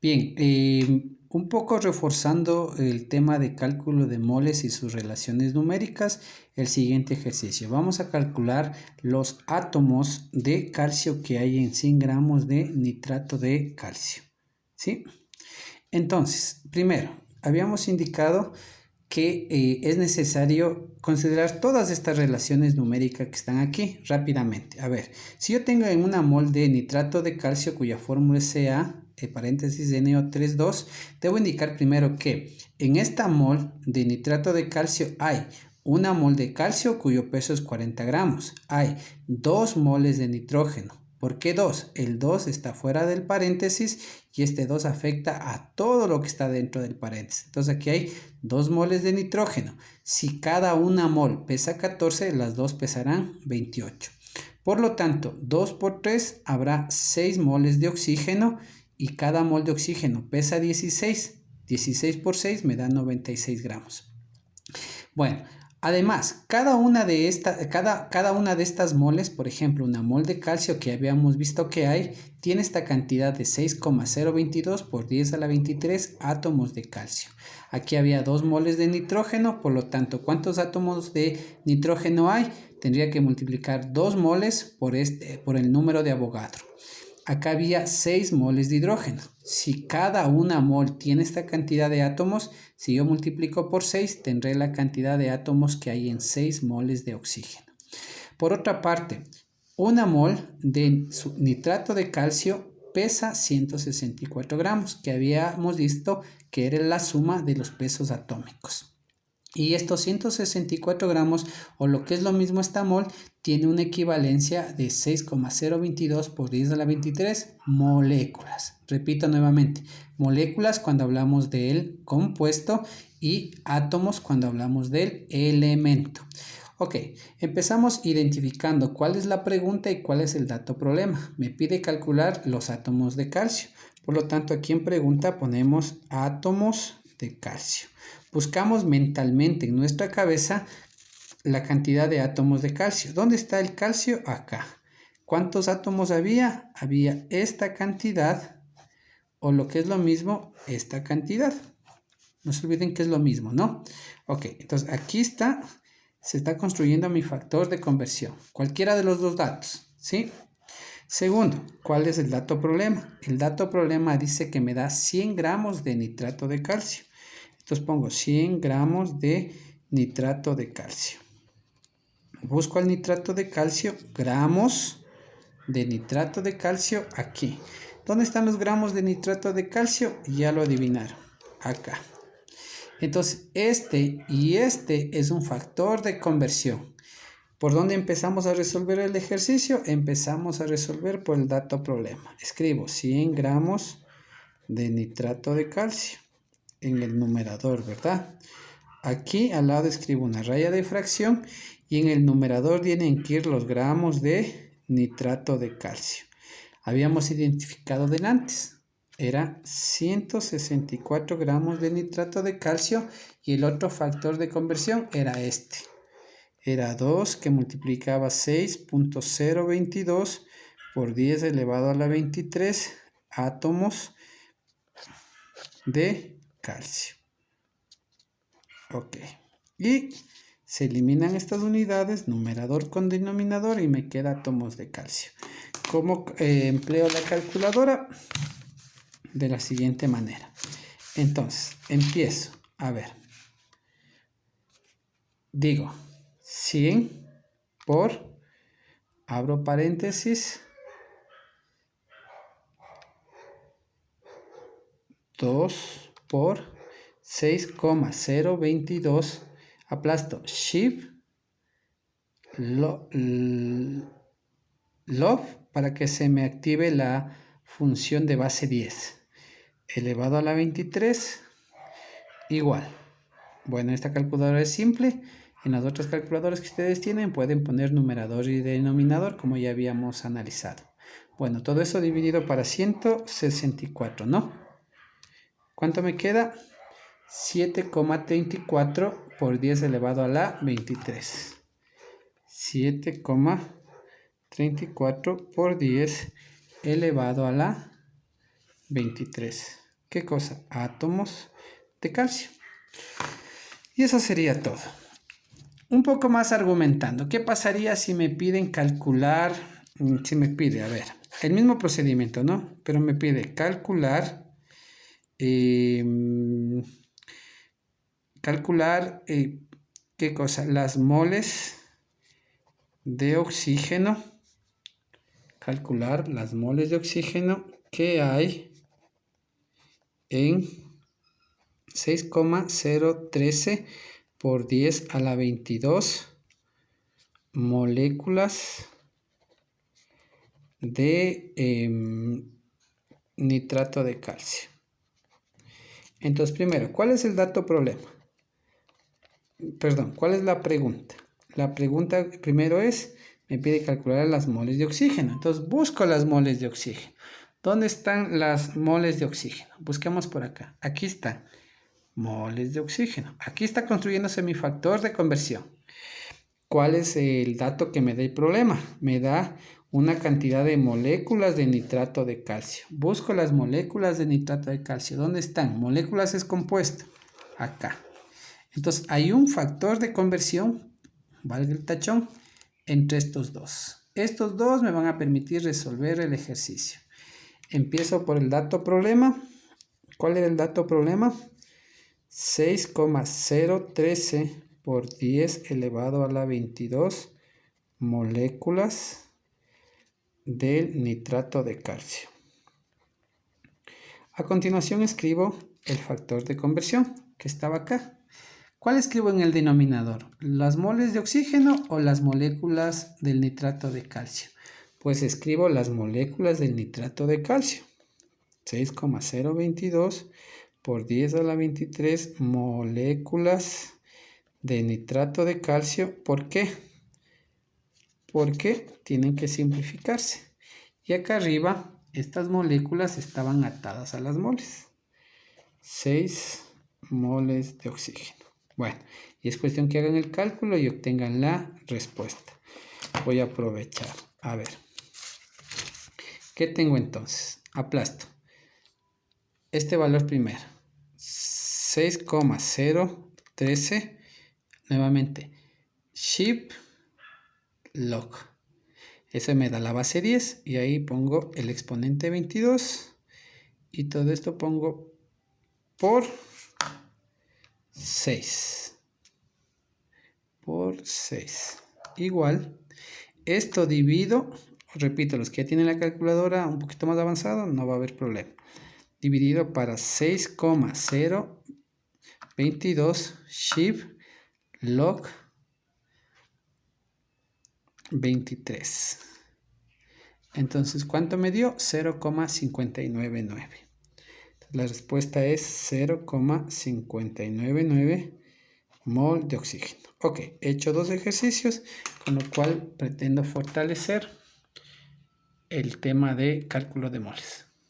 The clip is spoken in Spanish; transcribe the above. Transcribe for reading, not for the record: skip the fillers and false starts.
Bien, un poco reforzando el tema de cálculo de moles y sus relaciones numéricas, el siguiente ejercicio. Vamos a calcular los átomos de calcio que hay en 100 gramos de nitrato de calcio. ¿Sí? Entonces, primero, habíamos indicado que es necesario considerar todas estas relaciones numéricas que están aquí rápidamente. A ver, si yo tengo en una mol de nitrato de calcio cuya fórmula es Ca, paréntesis NO32, debo indicar primero que en esta mol de nitrato de calcio hay una mol de calcio cuyo peso es 40 gramos. Hay 2 moles de nitrógeno. ¿Por qué 2? El 2 está fuera del paréntesis y este 2 afecta a todo lo que está dentro del paréntesis. Entonces aquí hay 2 moles de nitrógeno. Si cada una mol pesa 14, las dos pesarán 28. Por lo tanto, 2 por 3 habrá 6 moles de oxígeno y cada mol de oxígeno pesa 16. 16 por 6 me da 96 gramos. Bueno, además, cada una de estas moles, por ejemplo, una mol de calcio que habíamos visto que hay, tiene esta cantidad de 6,022 por 10 a la 23 átomos de calcio. Aquí había 2 moles de nitrógeno, por lo tanto, ¿cuántos átomos de nitrógeno hay? Tendría que multiplicar 2 moles por el número de Avogadro. Acá había 6 moles de hidrógeno. Si cada una mol tiene esta cantidad de átomos, si yo multiplico por 6, tendré la cantidad de átomos que hay en 6 moles de oxígeno. Por otra parte, una mol de nitrato de calcio pesa 164 gramos, que habíamos visto que era la suma de los pesos atómicos. Y estos 164 gramos, o lo que es lo mismo esta mol, tiene una equivalencia de 6,022 por 10 a la 23 moléculas. Repito nuevamente, moléculas cuando hablamos del compuesto y átomos cuando hablamos del elemento. Ok, empezamos identificando cuál es la pregunta y cuál es el dato problema. Me pide calcular los átomos de calcio. Por lo tanto, aquí en pregunta ponemos átomos de calcio. Buscamos mentalmente en nuestra cabeza la cantidad de átomos de calcio. ¿Dónde está el calcio? Acá. ¿Cuántos átomos había? Había esta cantidad, o lo que es lo mismo, esta cantidad. No se olviden que es lo mismo, ¿no? Ok, entonces aquí está, se está construyendo mi factor de conversión. Cualquiera de los dos datos, ¿sí? Segundo, ¿cuál es el dato problema? El dato problema dice que me da 100 gramos de nitrato de calcio. Entonces pongo 100 gramos de nitrato de calcio. Busco el nitrato de calcio, gramos de nitrato de calcio aquí. ¿Dónde están los gramos de nitrato de calcio? Ya lo adivinaron, acá. Entonces este y este es un factor de conversión. ¿Por dónde empezamos a resolver el ejercicio? Empezamos a resolver por el dato problema. Escribo 100 gramos de nitrato de calcio en el numerador, ¿verdad? Aquí al lado escribo una raya de fracción y en el numerador tienen que ir los gramos de nitrato de calcio. Habíamos identificado antes, era 164 gramos de nitrato de calcio y el otro factor de conversión era este. Era 2 que multiplicaba 6.022 por 10 elevado a la 23 átomos de calcio. Ok. Y se eliminan estas unidades, numerador con denominador, y me queda átomos de calcio. ¿Cómo empleo la calculadora? De la siguiente manera. Entonces, empiezo. A ver. Digo 100 por, abro paréntesis, 2 por 6,022, aplasto Shift log para que se me active la función de base 10 elevado a la 23 igual. Bueno, esta calculadora es simple. En las otras calculadoras que ustedes tienen pueden poner numerador y denominador como ya habíamos analizado. Bueno, todo eso dividido para 164, ¿no? ¿Cuánto me queda? 7,34 por 10 elevado a la 23. 7,34 por 10 elevado a la 23. ¿qué cosa? Átomos de calcio. Y eso sería todo. Un poco más argumentando, ¿qué pasaría si me piden calcular, si me pide, a ver, el mismo procedimiento, ¿no? Pero me pide calcular, ¿qué cosa? Las moles de oxígeno, calcular las moles de oxígeno que hay en 6,013 por 10 a la 22 moléculas de nitrato de calcio. Entonces, primero, ¿cuál es el dato problema? Perdón, ¿cuál es la pregunta? La pregunta primero es, me pide calcular las moles de oxígeno. Entonces, busco las moles de oxígeno. ¿Dónde están las moles de oxígeno? Busquemos por acá. Aquí están. Moles de oxígeno. Aquí está construyéndose mi factor de conversión. ¿Cuál es el dato que me da el problema? Me da una cantidad de moléculas de nitrato de calcio. Busco las moléculas de nitrato de calcio. ¿Dónde están? Moléculas es compuesto. Acá. Entonces hay un factor de conversión, valga el tachón, entre estos dos. Estos dos me van a permitir resolver el ejercicio. Empiezo por el dato problema. ¿Cuál era el dato problema? 6,013 por 10 elevado a la 22 moléculas del nitrato de calcio. A continuación escribo el factor de conversión que estaba acá. ¿Cuál escribo en el denominador? ¿Las moles de oxígeno o las moléculas del nitrato de calcio? Pues escribo las moléculas del nitrato de calcio. 6,022 por 10 a la 23 moléculas de nitrato de calcio. ¿Por qué? Porque tienen que simplificarse. Y acá arriba, estas moléculas estaban atadas a las moles. 6 moles de oxígeno. Bueno, y es cuestión que hagan el cálculo y obtengan la respuesta. Voy a aprovechar. A ver. ¿Qué tengo entonces? Aplasto. Este valor primero. 6,013. Nuevamente. Ship log. Eso me da la base 10. Y ahí pongo el exponente 22. Y todo esto pongo por 6 por 6 igual, esto divido, repito, los que ya tienen la calculadora un poquito más avanzado no va a haber problema, dividido para 6,022 ship log 23. Entonces, ¿cuánto me dio? 0,599. La respuesta es 0,599 mol de oxígeno. Ok, he hecho dos ejercicios, con lo cual pretendo fortalecer el tema de cálculo de moles.